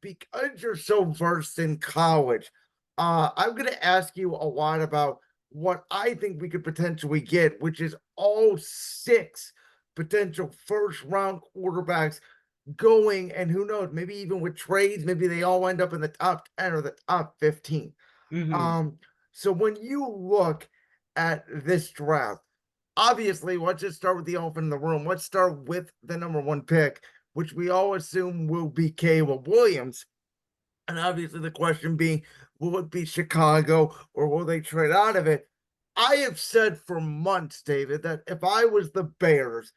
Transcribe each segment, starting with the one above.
because you're so versed in college, I'm going to ask you a lot about what I think we could potentially get, which is all six potential first round quarterbacks going. And who knows, maybe even with trades, maybe they all end up in the top 10 or the top 15. Hmm. Um, so when you look at this draft, obviously, let's just start with the elephant in the room. Let's start with the number one pick, which we all assume will be Caleb Williams. And obviously, the question being, will it be Chicago or will they trade out of it? I have said for months, David, that if I was the Bears,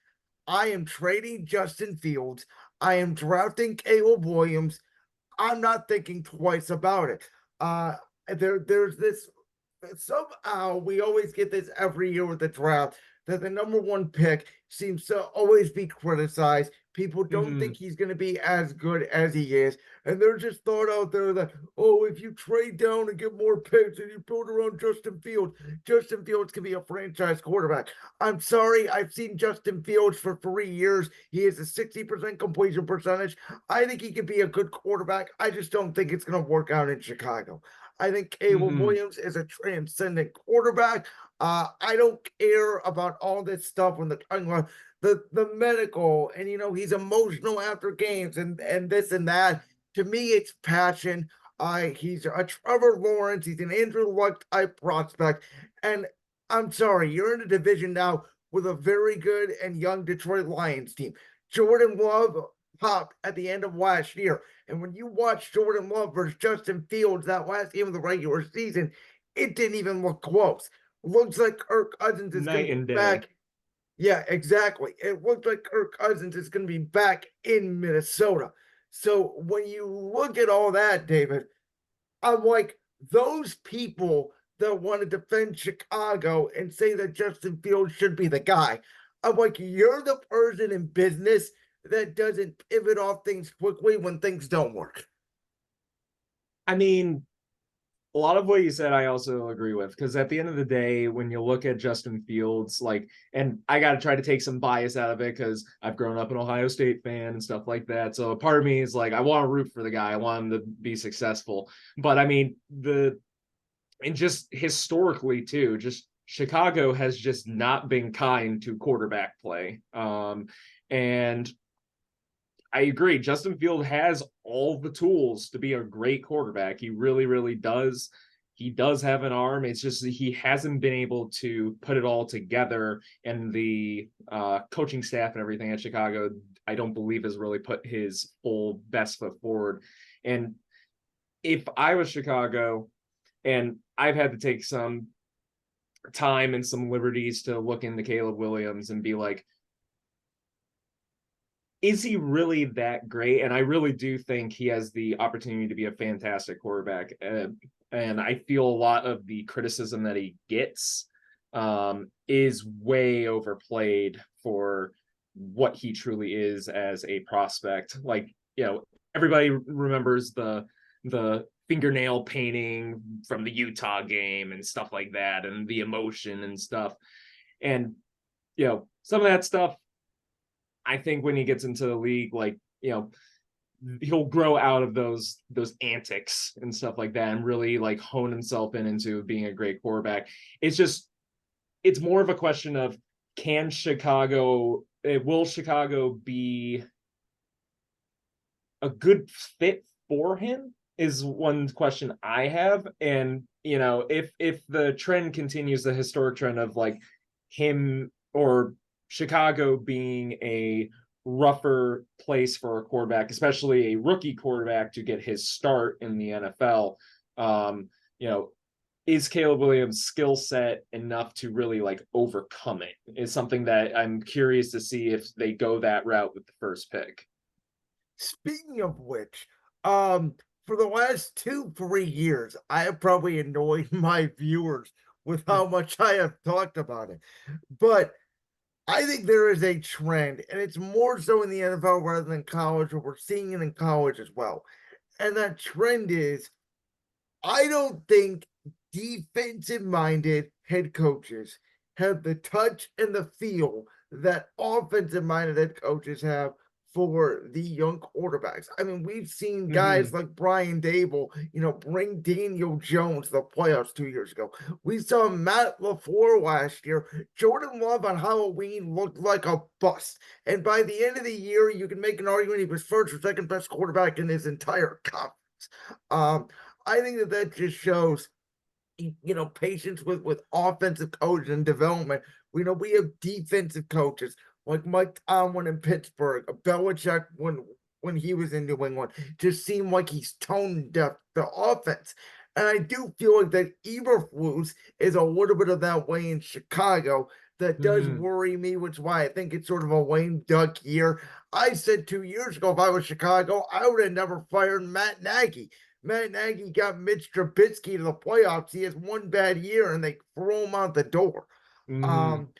I am trading Justin Fields. I am drafting Caleb Williams. I'm not thinking twice about it. Uh, there's this somehow we always get this every year with the draft that the number one pick seems to always be criticized. People don't Hmm. think he's going to be as good as he is. And there's just thought out there that, oh, if you trade down and get more picks and you build around Justin Fields can be a franchise quarterback. I'm sorry. I've seen Justin Fields for 3 years. He has a 60% completion percentage. I think he could be a good quarterback. I just don't think it's going to work out in Chicago. I think Caleb Hmm. Williams is a transcendent quarterback. I don't care about all this stuff when the medical and he's emotional after games and this and that. To me, it's passion. He's a Trevor Lawrence. He's an Andrew Luck type prospect. And I'm sorry, you're in a division now with a very good and young Detroit Lions team. Jordan Love popped at the end of last year. And when you watch Jordan Love versus Justin Fields that last game of the regular season, it didn't even look close. Looks like Kirk Cousins is going Night to be and day. back. Yeah, exactly. It looks like Kirk Cousins is going to be back in Minnesota. So when you look at all that, David, I'm like, those people that want to defend Chicago and say that Justin Fields should be the guy, I'm like, you're the person in business that doesn't pivot off things quickly when things don't work. I mean, a lot of what you said, I also agree with because at the end of the day, when you look at Justin Fields, like, and I got to try to take some bias out of it because I've grown up an Ohio State fan and stuff like that. So a part of me is like, I want to root for the guy, I want him to be successful. But I mean, and just historically too, just Chicago has just not been kind to quarterback play. And I agree. Justin Field has all the tools to be a great quarterback. He really, really does. He does have an arm. It's just that he hasn't been able to put it all together. And the coaching staff and everything at Chicago, I don't believe has really put his full best foot forward. And if I was Chicago, and I've had to take some time and some liberties to look into Caleb Williams and be like, is he really that great? And I really do think he has the opportunity to be a fantastic quarterback. And I feel a lot of the criticism that he gets is way overplayed for what he truly is as a prospect. Like, everybody remembers the fingernail painting from the Utah game and stuff like that, and the emotion and stuff. And some of that stuff, I think when he gets into the league, like, he'll grow out of those antics and stuff like that and really like hone himself into being a great quarterback. It's more of a question of, will Chicago be a good fit for him is one question I have. And if the trend continues, the historic trend of like him or Chicago being a rougher place for a quarterback, especially a rookie quarterback, to get his start in the NFL. Um, you know, is Caleb Williams' skill set enough to really like overcome it? Is something that I'm curious to see if they go that route with the first pick. Speaking of which, um, for the last 2, 3 years, I have probably annoyed my viewers with how much I have talked about it. But I think there is a trend, and it's more so in the NFL rather than college, but we're seeing it in college as well. And that trend is I don't think defensive minded head coaches have the touch and the feel that offensive minded head coaches have for the young quarterbacks. I mean, we've seen guys Mhm. like Brian Dable, bring Daniel Jones to the playoffs 2 years ago. We saw Matt LaFleur last year. Jordan Love on Halloween looked like a bust. And by the end of the year, you can make an argument he was first or second best quarterback in his entire conference. Um, I think that just shows patience with offensive coach and development. We have defensive coaches like Mike Tomlin in Pittsburgh, Belichick when he was in New England, just seemed like he's tone deaf the offense. And I do feel like that Eberflus is a little bit of that way in Chicago. That does Mhm. worry me, which is why I think it's sort of a lame duck year. I said 2 years ago, if I was Chicago, I would have never fired Matt Nagy. Matt Nagy got Mitch Trubisky to the playoffs. He has one bad year and they throw him out the door. Mhm. Um,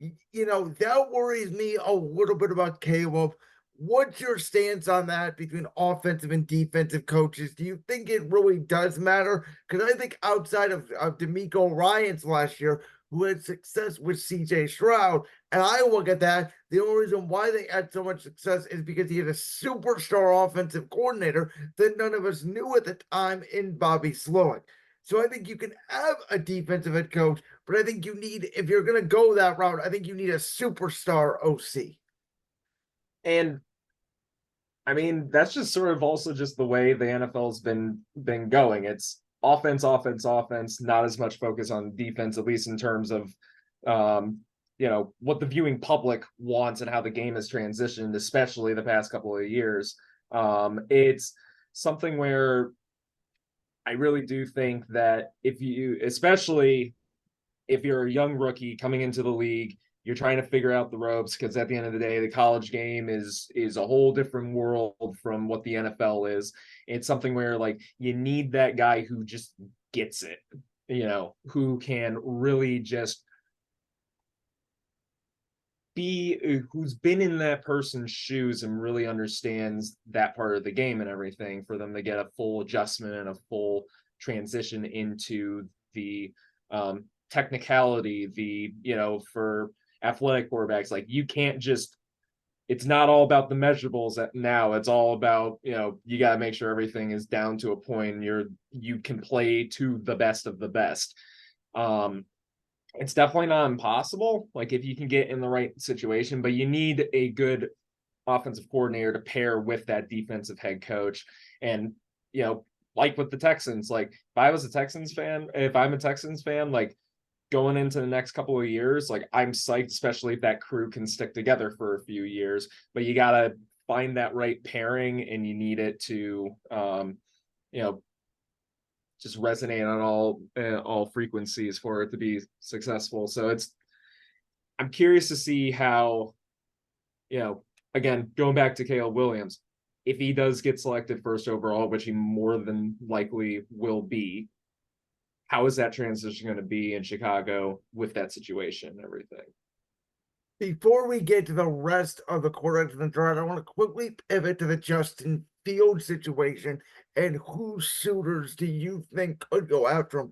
that worries me a little bit about Caleb. What's your stance on that between offensive and defensive coaches? Do you think it really does matter? Because I think outside of D'Amico Ryans last year, who had success with CJ Stroud, and I look at that, the only reason why they had so much success is because he had a superstar offensive coordinator that none of us knew at the time in Bobby Slowick. So I think you can have a defensive head coach, but I think you need, if you're going to go that route, I think you need a superstar OC. And I mean, that's just sort of also just the way the NFL's been going. It's offense, offense, offense, not as much focus on defense, at least in terms of um, what the viewing public wants and how the game has transitioned, especially the past couple of years. It's something where I really do think that if you, especially if you're a young rookie coming into the league, you're trying to figure out the ropes because at the end of the day, the college game is a whole different world from what the NFL is. It's something where like you need that guy who just gets it, who can really just be who's been in that person's shoes and really understands that part of the game and everything for them to get a full adjustment and a full transition into the technicality, for athletic quarterbacks, like you can't just, it's not all about the measurables now. It's all about, you got to make sure everything is down to a point and you can play to the best of the best. um it's definitely not impossible, like if you can get in the right situation, but you need a good offensive coordinator to pair with that defensive head coach. And, like with the Texans, like if I'm a Texans fan, like going into the next couple of years, like I'm psyched, especially if that crew can stick together for a few years. But you gotta find that right pairing and you need it to you know, just resonate on all frequencies for it to be successful. So I'm curious to see how, you know, again, going back to Caleb Williams, if he does get selected first overall, which he more than likely will be, how is that transition going to be in Chicago with that situation and everything? Before we get to the rest of the quarterbacks in the draft, I want to quickly pivot to the Justin Fields situation and whose suitors do you think could go after him?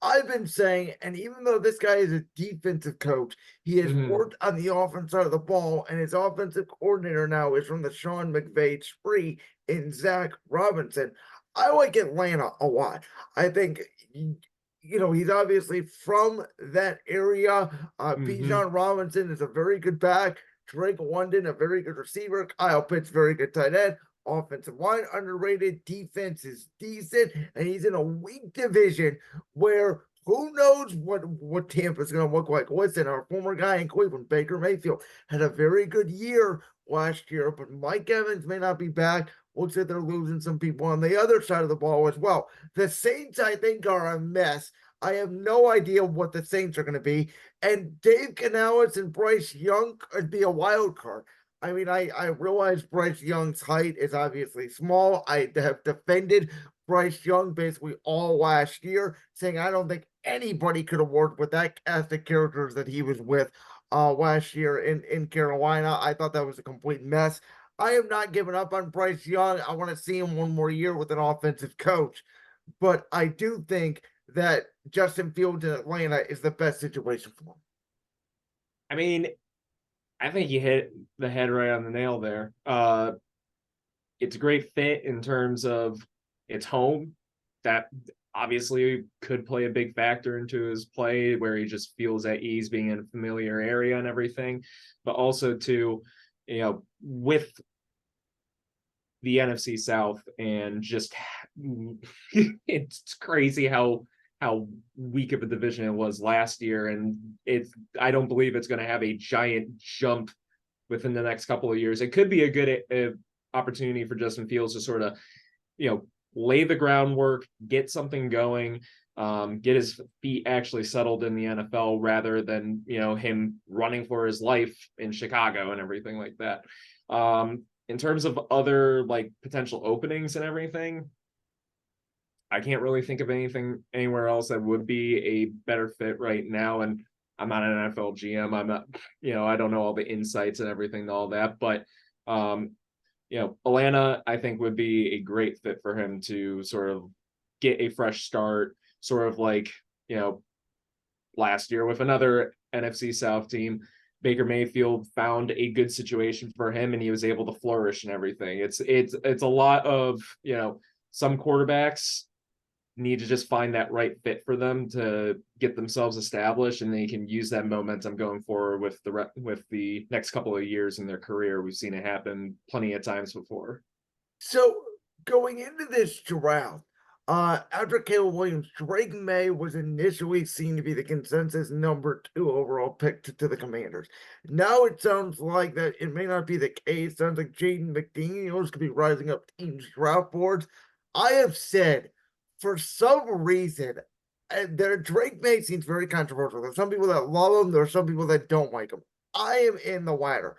I've been saying, and even though this guy is a defensive coach, he has Mm-hmm. worked on the offense side of the ball, and his offensive coordinator now is from the Sean McVay tree in Zach Robinson. I like Atlanta a lot. I think he's obviously from that area. Mm-hmm. Bijan Robinson is a very good back. Drake London, a very good receiver. Kyle Pitts, very good tight end. Offensive line underrated. Defense is decent, and he's in a weak division where who knows what Tampa's going to look like. Listen, our former guy in Cleveland, Baker Mayfield, had a very good year last year, but Mike Evans may not be back. Looks like they're losing some people on the other side of the ball as well. The Saints, I think, are a mess. I have no idea what the Saints are going to be. And Dave Canales and Bryce Young could be a wild card. I mean, I realize Bryce Young's height is obviously small. I have defended Bryce Young basically all last year, saying I don't think anybody could have worked with that cast of characters that he was with last year in Carolina. I thought that was a complete mess. I am not giving up on Bryce Young. I want to see him one more year with an offensive coach. But I do think that Justin Fields in Atlanta is the best situation for him. I mean, I think you hit the head right on the nail there. It's a great fit in terms of its home. That obviously could play a big factor into his play, where he just feels at ease being in a familiar area and everything. But also to, with the NFC South and just it's crazy how weak of a division it was last year, and I don't believe it's going to have a giant jump within the next couple of years. It could be a good opportunity for Justin Fields to sort of, lay the groundwork, get something going, get his feet actually settled in the NFL rather than, him running for his life in Chicago and everything like that. In terms of other like potential openings and everything, I can't really think of anything anywhere else that would be a better fit right now. And I'm not an NFL GM. I'm not, I don't know all the insights and everything, all that, but Atlanta, I think, would be a great fit for him to sort of get a fresh start, sort of like, last year with another NFC South team. Baker Mayfield found a good situation for him and he was able to flourish and everything. It's a lot of, some quarterbacks need to just find that right fit for them to get themselves established, and they can use that momentum going forward with the next couple of years in their career. We've seen it happen plenty of times before. So going into this draft, after Caleb Williams, Drake May was initially seen to be the consensus number 2 overall pick to the Commanders. Now it sounds like that it may not be the case. Sounds like Jaden McDaniels could be rising up teams' draft boards. I have said for some reason there Drake May seems very controversial. There's some people that love him, there are some people that don't like him. I am in the latter.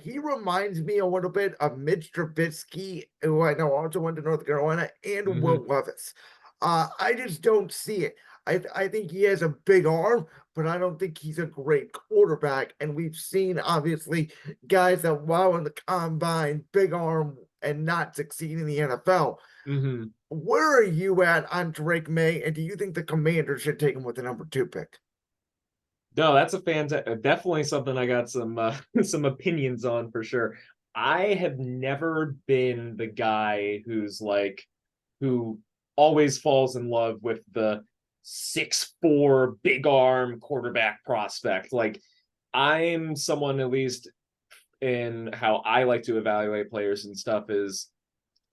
He reminds me a little bit of Mitch Trubisky, who I know also went to North Carolina, and Will Mm-hmm. Levis. I just don't see it. I think he has a big arm, but I don't think he's a great quarterback. And we've seen obviously guys that wow in the combine, big arm, and not succeed in the NFL. Mm-hmm. Where are you at on Drake May? And do you think the Commanders should take him with the number 2 pick? No, that's a definitely something I got some some opinions on for sure. I have never been the guy who always falls in love with the 6'4" big arm quarterback prospect. Like, I'm someone, at least in how I like to evaluate players and stuff, is,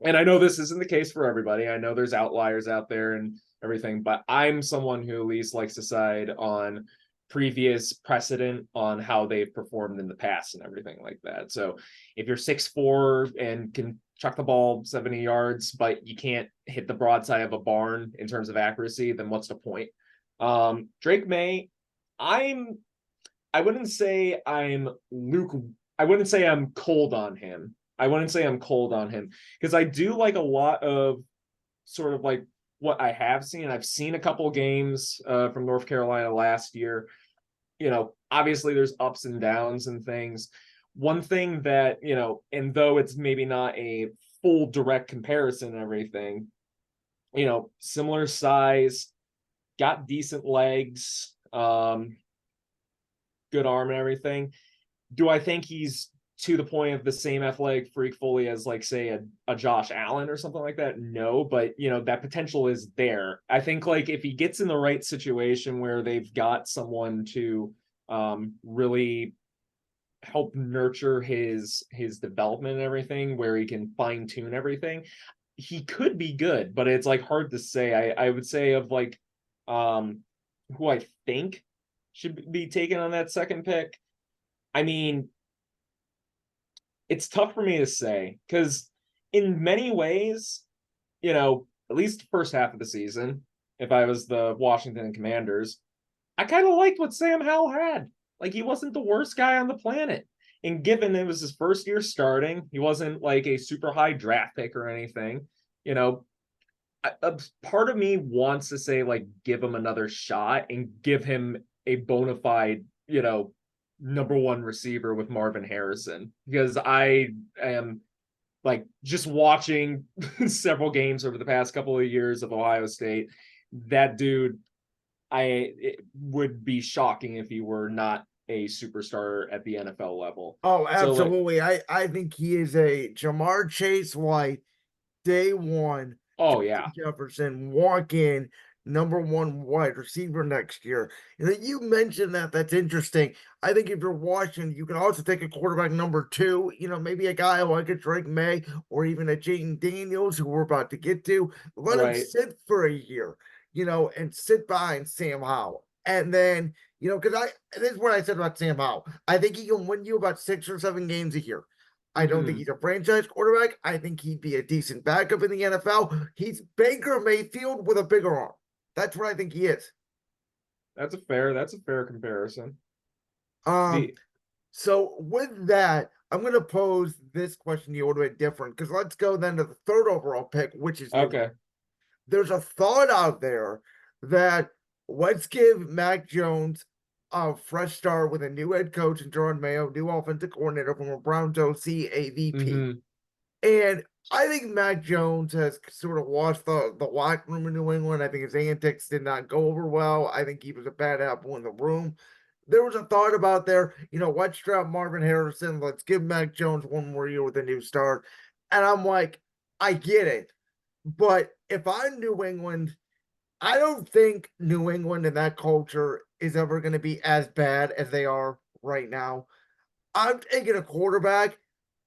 and I know this isn't the case for everybody. I know there's outliers out there and everything, but I'm someone who at least likes to side on previous precedent on how they've performed in the past and everything like that. So if you're 6'4" and can chuck the ball 70 yards, but you can't hit the broadside of a barn in terms of accuracy, then what's the point? Drake May, I'm I wouldn't say I'm Luke. I wouldn't say I'm cold on him. I wouldn't say I'm cold on him because I do like a lot of sort of like what I have seen. I've seen a couple games from North Carolina last year. Obviously there's ups and downs and things. One thing that, and though it's maybe not a full direct comparison and everything, similar size, got decent legs, good arm and everything. Do I think he's to the point of the same athletic freak fully as, like, say, a Josh Allen or something like that? No, but that potential is there. I think, like, if he gets in the right situation where they've got someone to really help nurture his development and everything, where he can fine tune everything, he could be good. But it's like hard to say. I would say of like who I think should be taken on that second pick. I mean, it's tough for me to say because in many ways, at least the first half of the season, if I was the Washington Commanders, I kind of liked what Sam Howell had. Like, he wasn't the worst guy on the planet. And given it was his first year starting, he wasn't like a super high draft pick or anything. A part of me wants to say, like, give him another shot and give him a bona fide, number one receiver with Marvin Harrison, because I am like just watching several games over the past couple of years of Ohio State. That dude, it would be shocking if he were not a superstar at the NFL level. Oh, So like, absolutely. I think he is a Jamar Chase White day one, oh yeah, Justin Jefferson walk in number one wide receiver next year. You know, you mentioned that. That's interesting. I think if you're watching, you can also take a quarterback number two, you know, maybe a guy like a Drake May or even a Jaden Daniels, who we're about to get to. Let him right. sit for a year, you know, and sit behind Sam Howell. And then, you know, because this is what I said about Sam Howell. I think he can win you about 6 or 7 games a year. I don't think Hmm. he's a franchise quarterback. I think he'd be a decent backup in the NFL. He's Baker Mayfield with a bigger arm. That's what I think he is. That's a fair comparison. Um, The so with that, I'm gonna pose this question to you a little bit different because let's go then to the third overall pick, which is New England. okay. There's a thought out there that let's give Mac Jones a fresh start with a new head coach and Jerome Mayo, new offensive coordinator from a Browns OC, a VP. Hmm. And I think Mac Jones has sort of lost the locker room in New England. I think his antics did not go over well. I think he was a bad apple in the room. There was a thought about there, you know, let's draft Marvin Harrison. Let's give Mac Jones one more year with a new start. And I'm like, I get it. But if I'm New England, I don't think New England and that culture is ever going to be as bad as they are right now. I'm taking a quarterback.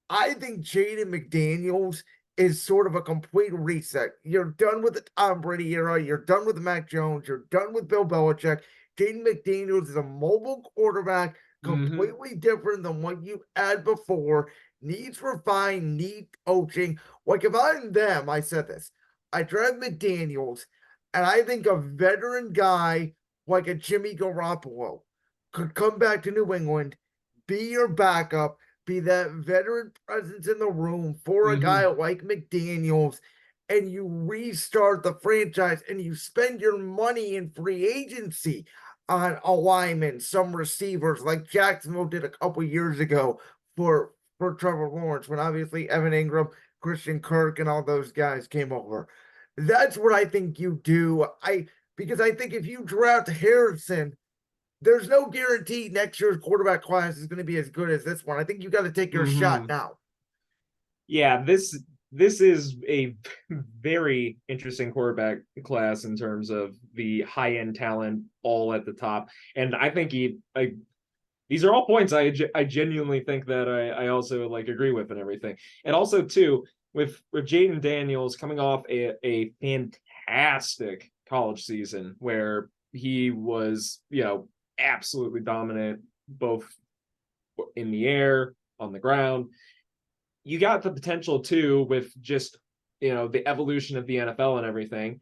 I think Jaden McDaniels is sort of a complete reset. You're done with the Tom Brady era. You're done with Mac Jones. You're done with Bill Belichick. Jaden McDaniels is a mobile quarterback, Hmm. completely different than what you had before. Needs refined, need coaching. Like if I'm them, I said this. I draft McDaniels, and I think a veteran guy like a Jimmy Garoppolo could come back to New England, be your backup, be that veteran presence in the room for a guy Hmm. like McDaniels, and you restart the franchise and you spend your money in free agency on alignment, some receivers like Jacksonville did a couple years ago for Trevor Lawrence when obviously Evan Ingram, Christian Kirk, and all those guys came over. That's what I think you do. Because I think if you draft Harrison, there's no guarantee next year's quarterback class is going to be as good as this one. I think you got to take your shot Hmm. now. Yeah, this is a very interesting quarterback class in terms of the high end talent all at the top, and I think these are all points I genuinely think that I also like agree with and everything, and also too with Jaden Daniels coming off a fantastic college season where he was absolutely dominant both in the air on the ground. You got the potential too with just the evolution of the NFL and everything.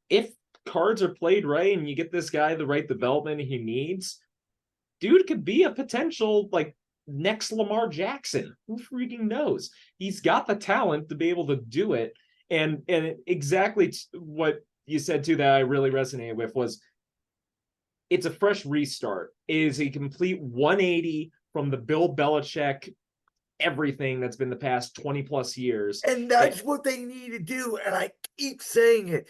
If cards are played right and you get this guy the right development he needs, dude could be a potential like next Lamar Jackson. Who freaking knows? He's got the talent to be able to do it. And exactly what you said too that I really resonated with was it's a fresh restart. It is a complete 180 from the Bill Belichick everything that's been the past 20 plus years. And that's what they need to do. And I keep saying it,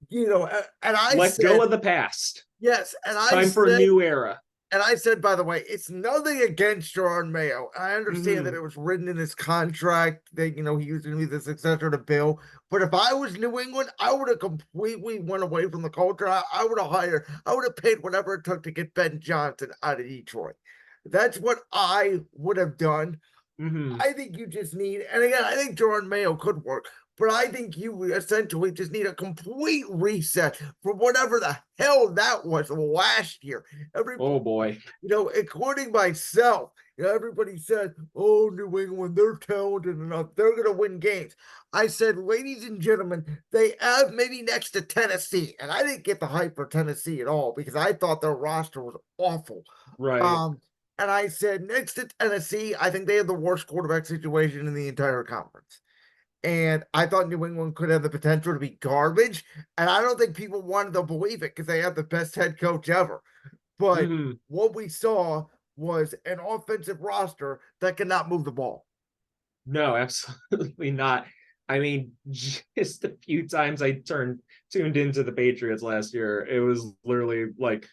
you know, and I Let go said, of the past. yes. It's time for a new era. And I said, by the way, it's nothing against Gerard Mayo. I understand that Mm-hmm. it was written in his contract that, you know, he was going to be the successor to Bill. But if I was New England, I would have completely went away from the culture. I would have I would have paid whatever it took to get Ben Johnson out of Detroit. That's what I would have done. Mm-hmm. I think you just need, and again, I think Jordan Mayo could work, but I think you essentially just need a complete reset for whatever the hell that was last year. Every, Oh boy. you know, including myself, you know, everybody said, "Oh, New England, they're talented enough; they're going to win games." I said, "Ladies and gentlemen, they have maybe next to Tennessee," and I didn't get the hype for Tennessee at all because I thought their roster was awful. Right. Um, and I said, next to Tennessee, I think they have the worst quarterback situation in the entire conference. And I thought New England could have the potential to be garbage. And I don't think people wanted to believe it because they have the best head coach ever. But Mm-hmm. what we saw was an offensive roster that cannot move the ball. No, absolutely not. I mean, just a few times I tuned into the Patriots last year, it was literally like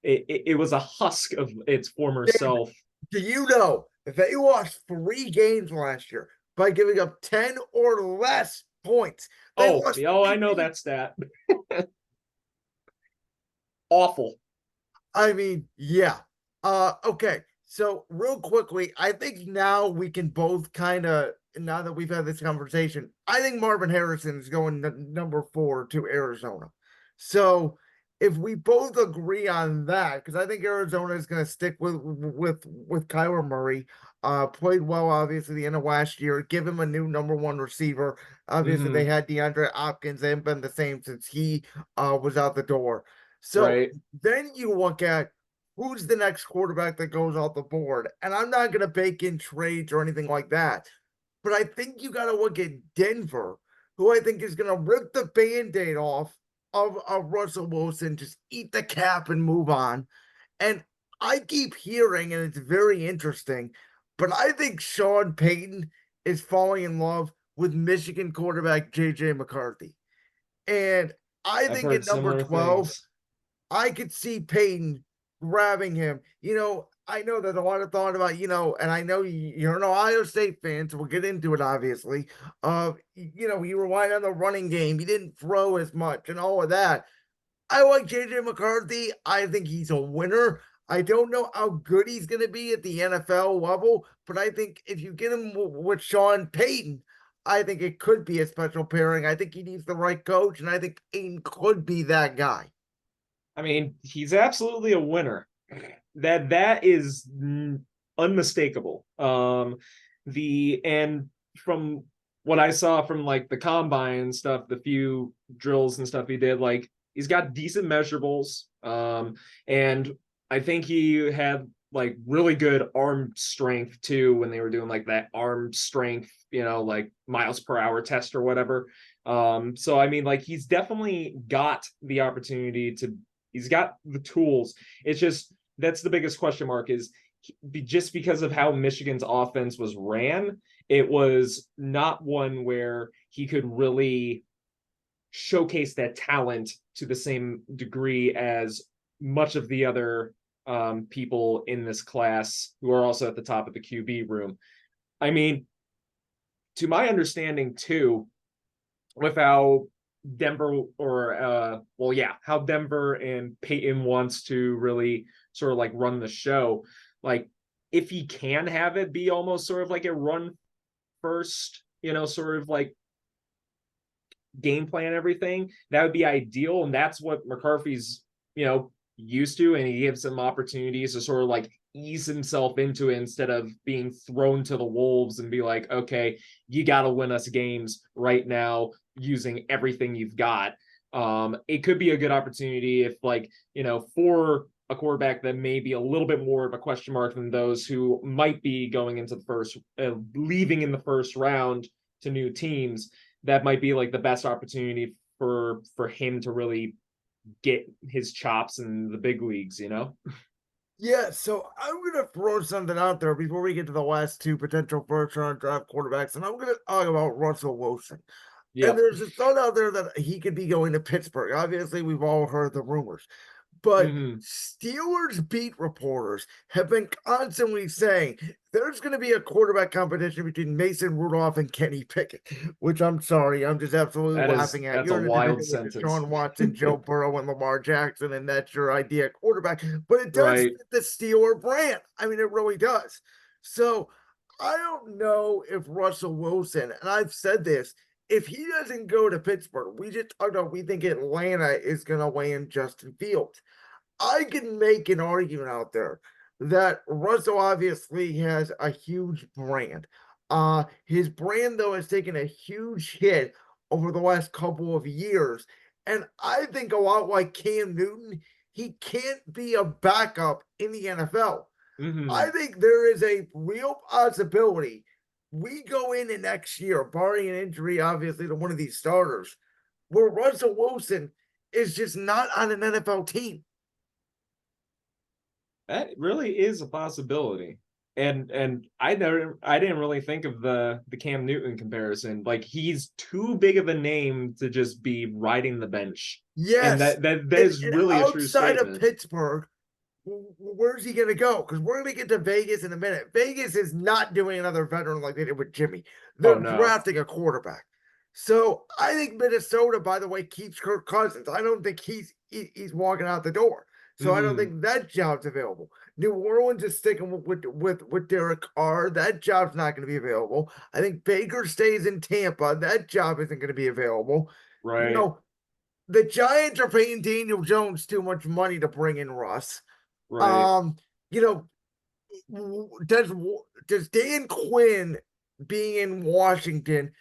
it was a husk of its former David, self. do you know that they lost 3 games last year by giving up 10 or less points? They Oh, lost I know 3 games. that stat. Awful. I mean, yeah. Okay. So real quickly, I think now we can both kind of, now that we've had this conversation, I think Marvin Harrison is going number 4 to Arizona. So if we both agree on that, because I think Arizona is going to stick with Kyler Murray, played well obviously the end of last year, give him a new number 1 receiver. Obviously, they Mm-hmm. had DeAndre Hopkins, they haven't been the same since he was out the door. So Right. then you look at who's the next quarterback that goes off the board. And I'm not going to bake in trades or anything like that. But I think you got to look at Denver, who I think is going to rip the band aid off of Russell Wilson, just eat the cap and move on. And I keep hearing, and it's very interesting, but I think Sean Payton is falling in love with Michigan quarterback JJ McCarthy. And I I've think heard at number similar 12, things. I could see Peyton grabbing him. I know there's a lot of thought about, and I know you're an Ohio State fan, so we'll get into it, obviously. You relied on the running game. You didn't throw as much and all of that. I like JJ McCarthy. I think he's a winner. I don't know how good he's going to be at the NFL level, but I think if you get him with Sean Payton, I think it could be a special pairing. I think he needs the right coach, and I think Payton could be that guy. I mean, he's absolutely a winner. That is unmistakable. The and from what I saw from like the combine and stuff, the few drills and stuff he did, like he's got decent measurables. And I think he had like really good arm strength too when they were doing like that arm strength, like miles per hour test or whatever. So I mean, like he's definitely got the opportunity to. He's got the tools. It's just that's the biggest question mark is just because of how Michigan's offense was ran, it was not one where he could really showcase that talent to the same degree as much of the other people in this class who are also at the top of the QB room. I mean, to my understanding, too, with how Denver how Denver and Peyton wants to really sort of like run the show. Like if he can have it be almost sort of like a run first, sort of like game plan everything, that would be ideal. And that's what McCarthy's, used to. And he gives him opportunities to sort of like ease himself into it instead of being thrown to the wolves and be like, okay, you got to win us games right now using everything you've got. It could be a good opportunity if like, for a quarterback that may be a little bit more of a question mark than those who might be going into the first, leaving in the first round to new teams, that might be like the best opportunity for him to really get his chops in the big leagues. Yeah, so I'm gonna throw something out there before we get to the last 2 potential first round draft quarterbacks, and I'm gonna talk about Russell Wilson. And Yep. there's a thought out there that he could be going to Pittsburgh. Obviously, we've all heard the rumors. But Mm-hmm. Steelers beat reporters have been constantly saying there's going to be a quarterback competition between Mason Rudolph and Kenny Pickett, which I'm sorry, I'm just absolutely laughing at. That's a You're in a wild division with sentence. Deshaun Watson, Joe Burrow, and Lamar Jackson, and that's your idea of quarterback. But it does Right. fit the Steeler brand. I mean, it really does. So I don't know if Russell Wilson, and I've said this, if he doesn't go to Pittsburgh, we just talked about we think Atlanta is going to land Justin Fields. I can make an argument out there that Russell obviously has a huge brand. His brand though has taken a huge hit over the last couple of years, and I think a lot like Cam Newton, he can't be a backup in the NFL. Mm-hmm. I think there is a real possibility we go into next year, barring an injury, obviously, to one of these starters, where Russell Wilson is just not on an NFL team. That really is a possibility. And I didn't really think of the Cam Newton comparison. Like he's too big of a name to just be riding the bench. And Yes. that And, is and really a true outside of statement. Pittsburgh, where's he going to go? Because we're going to get to Vegas in a minute. Vegas is not doing another veteran like they did with Jimmy. Oh They're no. drafting a quarterback. So I think Minnesota, by the way, keeps Kirk Cousins. I don't think he's walking out the door. So I don't Hmm. think that job's available. New Orleans is sticking with Derek Carr. That job's not going to be available. I think Baker stays in Tampa. That job isn't going to be available. You Right. know, the Giants are paying Daniel Jones too much money to bring in Russ. Right. Um, you does does Dan Quinn being in Washington,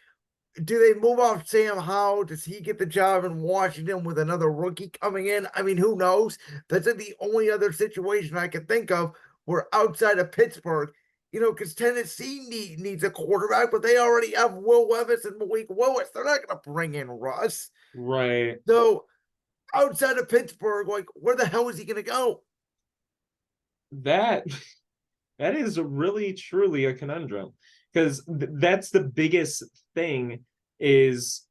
do they move off Sam Howell? Does he get the job in Washington with another rookie coming in? I mean, who knows? That's like the only other situation I can think of where outside of Pittsburgh, because Tennessee needs a quarterback, but they already have Will Levis and Malik Willis. They're not going to bring in Russ. Right. So outside of Pittsburgh, like, where the hell is he going to go? That that is really truly a conundrum because that's the biggest thing is,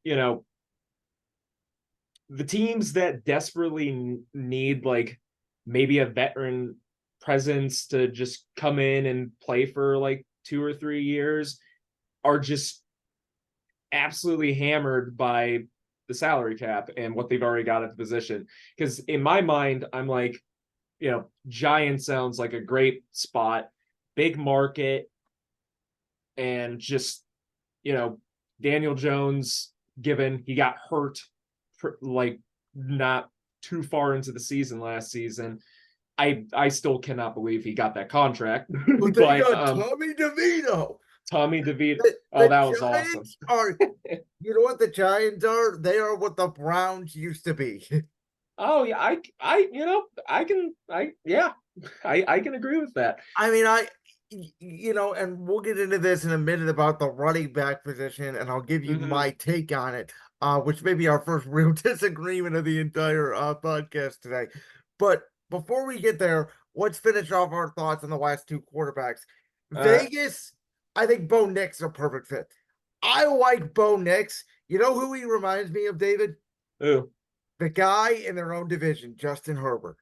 the teams that desperately need like maybe a veteran presence to just come in and play for like 2 or 3 years are just absolutely hammered by the salary cap and what they've already got at the position. Because in my mind, I'm like, Giant sounds like a great spot, big market, and just, you know, Daniel Jones, given he got hurt like not too far into the season last season. I still cannot believe he got that contract. But they But got Tommy DeVito. Tommy DeVito, oh, The that was awesome. Giants are, you know what the Giants are? They are what the Browns used to be. Oh yeah, yeah, I can agree with that. I mean, and we'll get into this in a minute about the running back position, and I'll give you Hmm. my take on it, which may be our first real disagreement of the entire podcast today. But before we get there, let's finish off our thoughts on the last two quarterbacks. Uh, Vegas, I think Bo Nix a perfect fit. I like Bo Nix. You know who he reminds me of, David? ooh, The guy in their own division, Justin Herbert.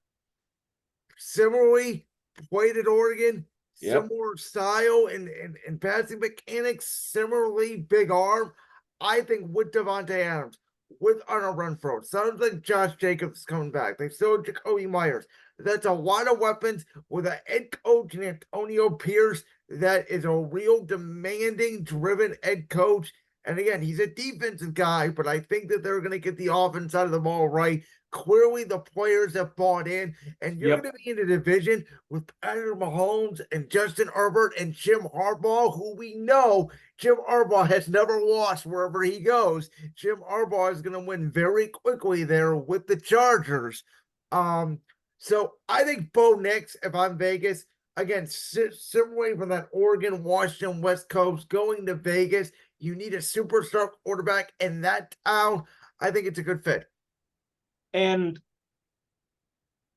Similarly, played at Oregon, yep. similar style and passing mechanics, similarly big arm. I think with Devontae Adams, with Arnold Renfro, sounds like Josh Jacobs is coming back. They still have Jacoby Myers. That's a lot of weapons with a head coach and Antonio Pierce that is a real demanding, driven head coach. And again, he's a defensive guy, but I think that they're going to get the offense side of the ball right. Clearly, the players have bought in, and you're Yep. going to be in a division with Patrick Mahomes and Justin Herbert and Jim Harbaugh, who we know Jim Harbaugh has never lost wherever he goes. Jim Harbaugh is going to win very quickly there with the Chargers. Um, so I think Bo Nix, if I'm Vegas, again, similarly from that Oregon, Washington, West Coast, going to Vegas, you need a superstar quarterback in that town. I think it's a good fit. And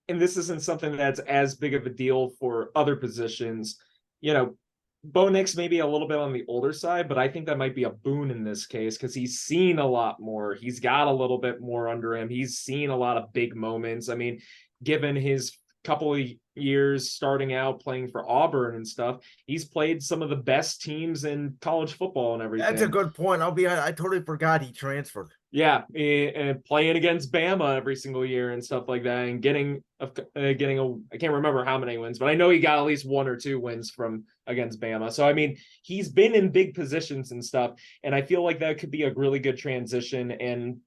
this isn't something that's as big of a deal for other positions. You know, Bo Nix may be a little bit on the older side, but I think that might be a boon in this case because he's seen a lot more. He's got a little bit more under him. He's seen a lot of big moments. I mean, given his couple of years starting out playing for Auburn and stuff, he's played some of the best teams in college football and That's a everything. good point. I totally forgot he transferred. Yeah, and playing against Bama every single year and stuff like that, and getting a I can't remember how many wins, but I know he got at least 1 or 2 wins from against Bama. So I mean, he's been in big positions and stuff, and I feel like that could be a really good transition. And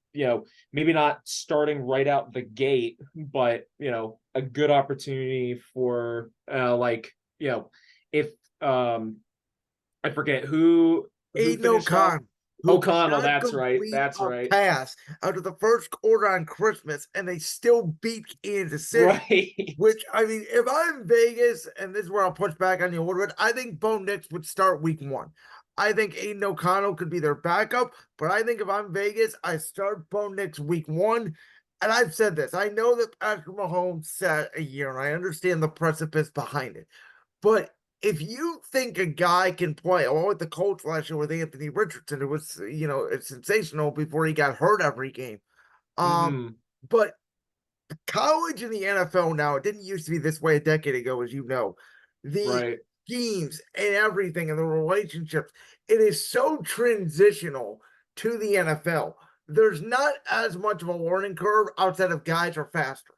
maybe not starting right out the gate, but a good opportunity for if I forget who Aiden finished off. O'Connell, who O'Connell, cannot that's right. complete That's a right. pass out of the first quarter on Christmas, and they still beat Kansas City. Right. Which, I mean, if I'm Vegas, and this is where I'll push back on the order, I think Bo Nix would start week one. I think Aiden O'Connell could be their backup, but I think if I'm Vegas, I start Bo Nix week one. And I've said this. I know that Patrick Mahomes set a year, and I understand the precipice behind it. But if you think a guy can play, along with the Colts last year with Anthony Richardson, it was, it's sensational before he got hurt every game. Um, Hmm. but college and the NFL now, it didn't used to be this way a decade ago, as you know. The Right. schemes and everything and the relationships, it is so transitional to the NFL. There's not as much of a learning curve outside of guys are faster.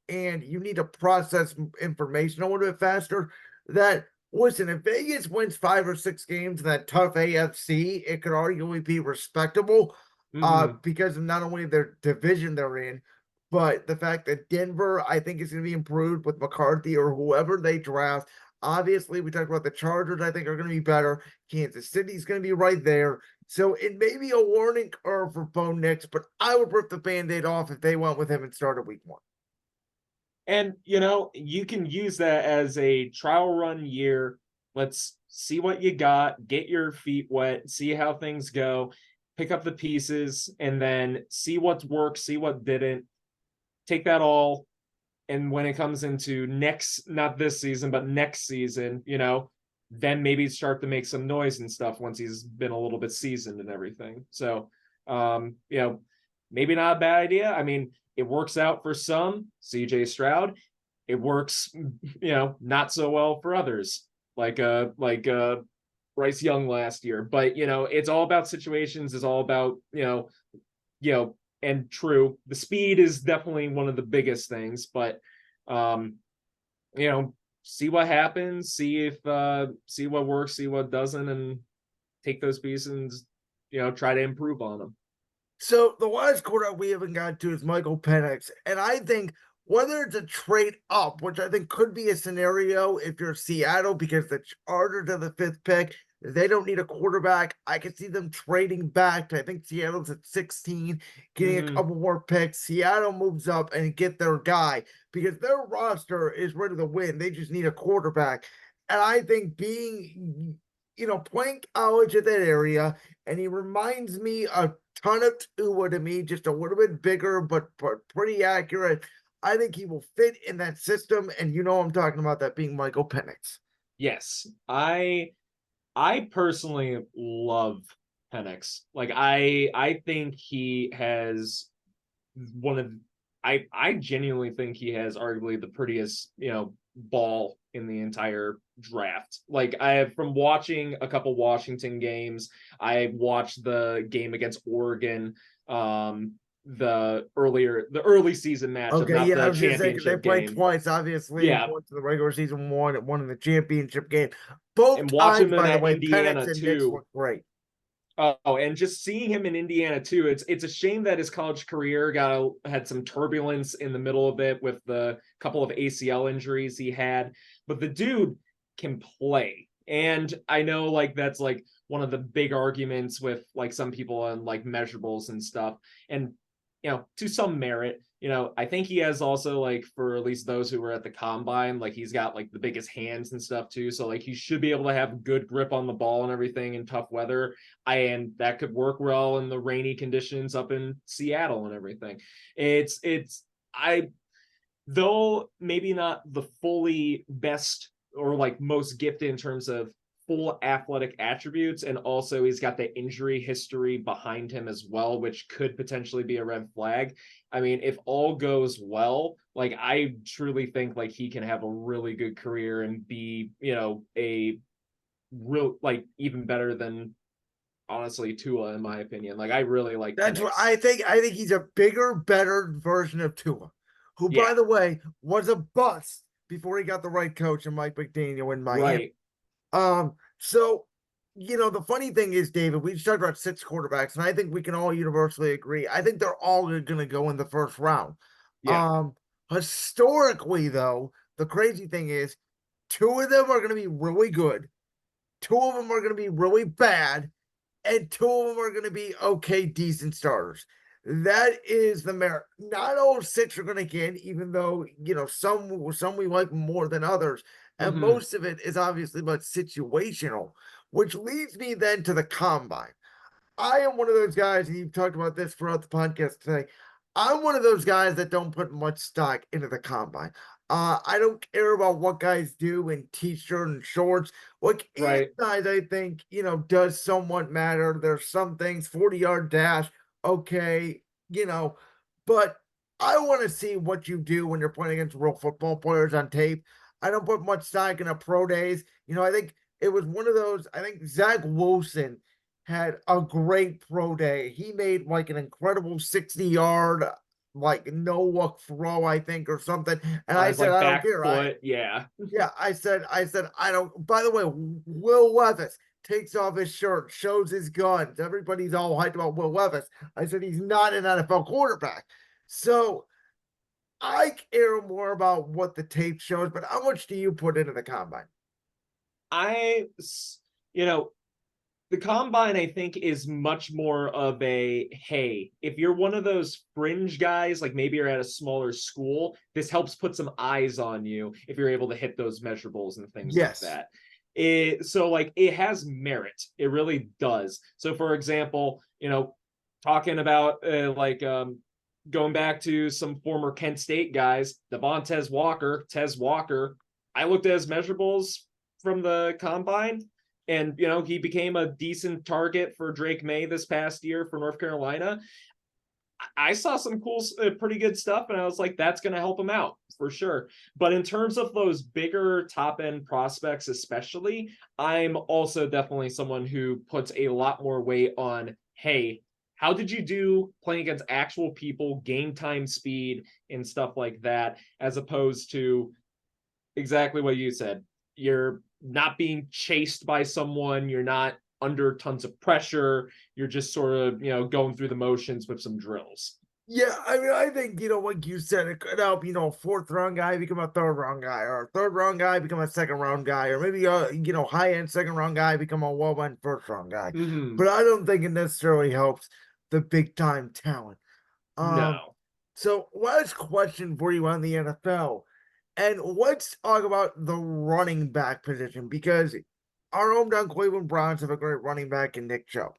And you need to process information a little bit faster. That listen, if Vegas wins 5 or 6 games in that tough AFC, it could arguably be respectable Hmm. because of not only their division they're in, but the fact that Denver, I think, is going to be improved with McCarthy or whoever they draft. Obviously, we talked about the Chargers, I think, are going to be better. Kansas City's going to be right there. So it may be a learning curve for Bo Nix, but I would rip the band aid off if they went with him and started week one. And you can use that as a trial run year. Let's see what you got, get your feet wet, see how things go, pick up the pieces, and then see what worked, see what didn't. Take that all, and when it comes into next, not this season, but next season, then maybe start to make some noise and stuff once he's been a little bit seasoned and everything. So, maybe not a bad idea. I mean, it works out for some, CJ Stroud. It works, not so well for others, like Bryce Young last year. But it's all about situations. It's all about and true. The speed is definitely one of the biggest things, but um, see what happens, see what works, see what doesn't, and take those pieces and try to improve on them. So the last quarterback we haven't got to is Michael Penix. And I think whether it's a trade up, which I think could be a scenario if you're Seattle, because the Chargers are the fifth pick, they don't need a quarterback. I can see them trading back to, I think Seattle's at 16, getting a Mm-hmm. couple more picks. Seattle moves up and get their guy because their roster is ready to win. They just need a quarterback. And I think playing college at that area, and he reminds me a ton of Tua to me, just a little bit bigger, but pretty accurate. I think he will fit in that system, and I'm talking about that being Michael Penix. Yes, I personally love Penix. Like I think he has one of I genuinely think he has arguably the prettiest, ball in the entire draft. Like I have from watching a couple Washington games, I watched the game against Oregon, the early season matchup, Okay, not yeah, I the was gonna say because they championship played game. twice, obviously, Yeah, one to the regular season one and one in the championship game. Both and watching times, them by the at way, Penix Indiana and Nix too. looked great. Oh, and just seeing him in Indiana too. It's a shame that his college career had some turbulence in the middle of it with the couple of ACL injuries he had. But the dude can play. And I know like that's like one of the big arguments with like some people on like measurables and stuff. And to some merit, I think he has also like for at least those who were at the combine, like he's got like the biggest hands and stuff too. So like he should be able to have good grip on the ball and everything in tough weather. And that could work well in the rainy conditions up in Seattle and everything. It's I though maybe not the fully best or like most gifted in terms of full athletic attributes, and also he's got the injury history behind him as well, which could potentially be a red flag. I mean, if all goes well, like I truly think like he can have a really good career and be a real like even better than honestly Tua in my opinion. Like I really like That's what Penix. I think. I think he's a bigger, better version of Tua, who, by Yeah, the way, was a bust before he got the right coach and Mike McDaniel in Miami. right. So the funny thing is, David, we just talked about 6 quarterbacks, and I think we can all universally agree. I think they're all going to go in the first round. Yeah. Um, Historically, though, the crazy thing is, 2 of them are going to be really good, 2 of them are going to be really bad, and 2 of them are going to be okay, decent starters. That is the merit. Not all 6 are going to get, even though some we like more than others, and Mm-hmm. most of it is obviously about situational, which leads me then to the combine. I am one of those guys, and you've talked about this throughout the podcast today. I'm one of those guys that don't put much stock into the combine. I don't care about what guys do in t-shirt and shorts. What Right. inside, I think, does somewhat matter. There's some things, 40-yard dash, okay, but I want to see what you do when you're playing against real football players on tape. I don't put much stock in a pro days. I think it was one of those. I think Zach Wilson had a great pro day. He made like an incredible 60-yard, like no look throw, I think, or something. And I I was said, like I don't back care. foot, yeah. Yeah, I said, I don't. By the way, Will Levis takes off his shirt, shows his guns. Everybody's all hyped about Will Levis. I said he's not an NFL quarterback. So I care more about what the tape shows, but how much do you put into the combine? I, you know, the combine, I think, is much more of a hey, if you're one of those fringe guys, like maybe you're at a smaller school, this helps put some eyes on you if you're able to hit those measurables and things like Yes. that. So like it has merit. It really does. So for example, talking about going back to some former Kent State guys, Tez Walker. I looked at his measurables from the combine, and he became a decent target for Drake May this past year for North Carolina. I saw some cool, pretty good stuff, and I was like, that's going to help him out for sure. But in terms of those bigger top end prospects, especially, I'm also definitely someone who puts a lot more weight on, hey, how did you do playing against actual people, game time speed, and stuff like that, as opposed to exactly what you said. You're not being chased by someone, you're not under tons of pressure, you're just sort of, going through the motions with some drills. Yeah, I mean, I think, like you said, it could help, a fourth round guy become a third round guy, or a third round guy become a second round guy, or maybe high end second round guy become a well end first round guy. Mm-hmm. But I don't think it necessarily helps the big time talent. Um, No. so last question for you on the NFL. And let's talk about the running back position because our hometown Cleveland Browns have a great running back in Nick Chubb.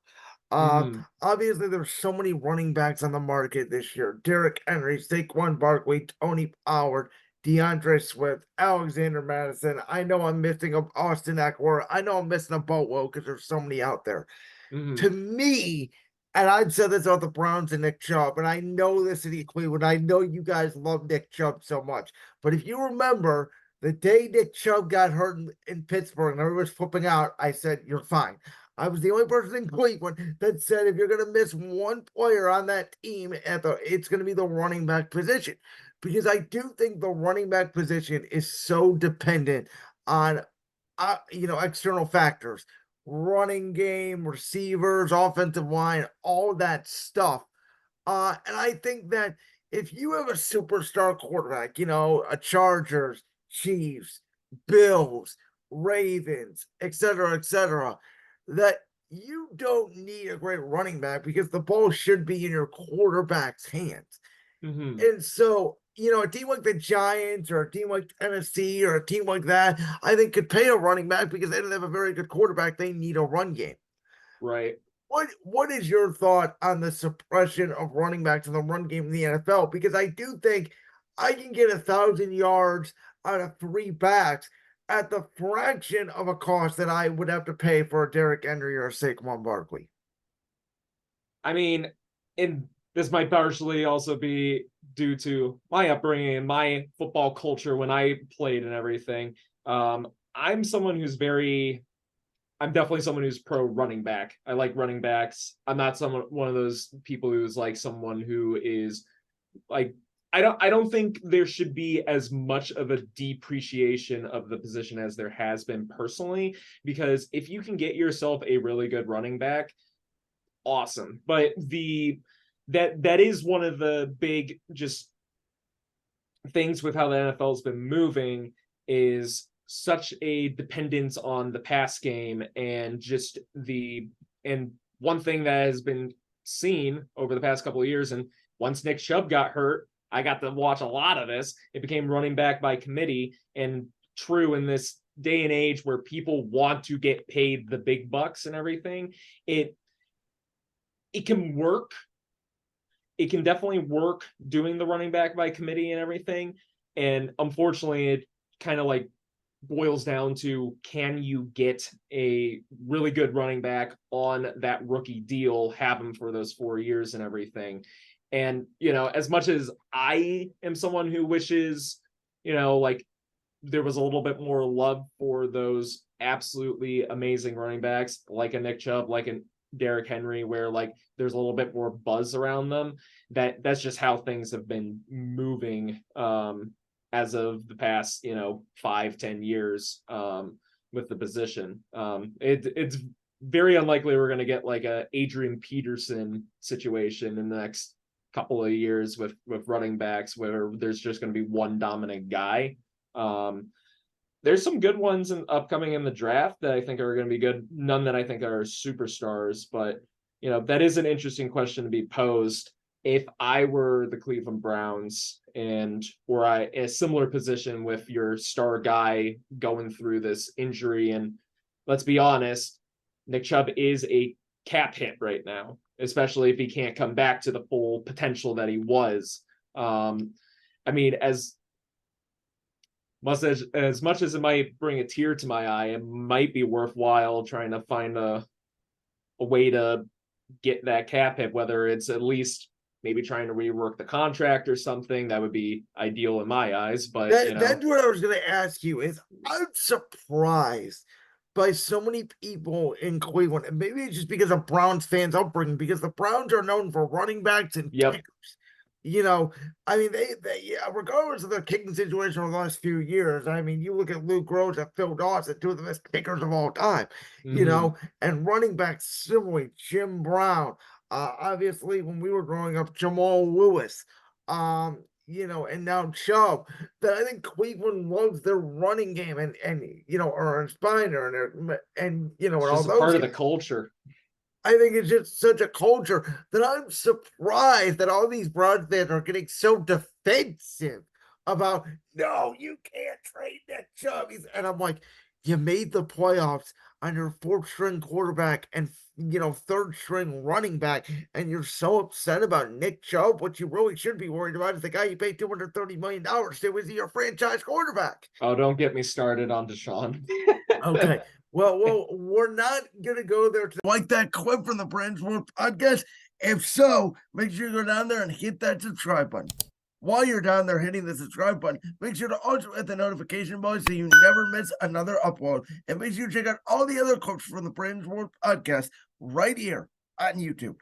Uh, Mm-hmm. Obviously, there's so many running backs on the market this year. Derrick Henry, Saquon Barkley, Tony Pollard, DeAndre Swift, Alexander Madison. I know I'm missing a Austin Eckler. I know I'm missing a boatload because there's so many out there. Mm-hmm. To me, and I've said this about the Browns and Nick Chubb, and I know the city of Cleveland. I know you guys love Nick Chubb so much. But if you remember the day Nick Chubb got hurt in Pittsburgh and everyone was flipping out, I said, you're fine. I was the only person in Cleveland that said if you're going to miss one player on that team, it's going to be the running back position. Because I do think the running back position is so dependent on external factors, running game, receivers, offensive line, all that stuff. And I think that if you have a superstar quarterback, a Chargers, Chiefs, Bills, Ravens, et cetera, that you don't need a great running back because the ball should be in your quarterback's hands. Mm-hmm. And so, a team like the Giants or a team like Tennessee or a team like that, I think could pay a running back because they don't have a very good quarterback. They need a run game. Right. What is your thought on the suppression of running backs in the run game in the NFL? Because I do think I can get 1,000 yards out of three backs at the fraction of a cost that I would have to pay for a Derrick Henry or a Saquon Barkley. I mean, and this might partially also be due to my upbringing and my football culture when I played and everything. I'm someone who's very I'm definitely someone who's pro running back. I like running backs. I'm not one of those people who's like someone who is like I don't think there should be as much of a depreciation of the position as there has been personally, because if you can get yourself a really good running back, awesome. But that is one of the big just things with how the NFL has been moving is such a dependence on the pass game and just and one thing that has been seen over the past couple of years, and once Nick Chubb got hurt, I got to watch a lot of this. It became running back by committee, and true in this day and age where people want to get paid the big bucks and everything, it can work. It can definitely work doing the running back by committee and everything. And unfortunately, it kind of like boils down to, can you get a really good running back on that rookie deal, have him for those 4 years and everything? And, as much as I am someone who wishes, like there was a little bit more love for those absolutely amazing running backs, like a Nick Chubb, like a Derrick Henry, where like there's a little bit more buzz around them. That's just how things have been moving as of the past, 5-10 years with the position. It's very unlikely we're going to get like a Adrian Peterson situation in the next couple of years with running backs where there's just going to be one dominant guy. There's some good ones upcoming in the draft that I think are going to be good. None that I think are superstars, but that is an interesting question to be posed. If I were the Cleveland Browns and were I in a similar position with your star guy going through this injury, and let's be honest, Nick Chubb is a cap hit right now, especially if he can't come back to the full potential that he was. I mean, as much as it might bring a tear to my eye, it might be worthwhile trying to find a way to get that cap hit, whether it's at least maybe trying to rework the contract or something. That would be ideal in my eyes. But That's what I was going to ask you. Is I'm surprised by so many people in Cleveland, and maybe it's just because of Browns fans' upbringing, because the Browns are known for running backs and yep. kickers. I mean, yeah, regardless of their kicking situation over the last few years, I mean, you look at Luke Rhodes and Phil Dawson, two of the best kickers of all time, and running backs similarly, Jim Brown, obviously when we were growing up, Jamal Lewis, and now Chubb, that I think Cleveland loves their running game and or Spiner and It's all just a those part of the guys. culture. I think it's just such a culture that I'm surprised that all these Browns fans are getting so defensive about, no, you can't trade Nick Chubb. And I'm like, you made the playoffs on your fourth string quarterback and third string running back, and you're so upset about Nick Chubb. What you really should be worried about is the guy you paid $230 million to. Is he your franchise quarterback? Oh, don't get me started on Deshaun. Okay. Well, we're not gonna go there to like that clip from the Brands World podcast. If so, make sure you go down there and hit that subscribe button. While you're down there hitting the subscribe button, make sure to also hit the notification bell so you never miss another upload. And make sure you check out all the other clips from the Brands World podcast right here on YouTube.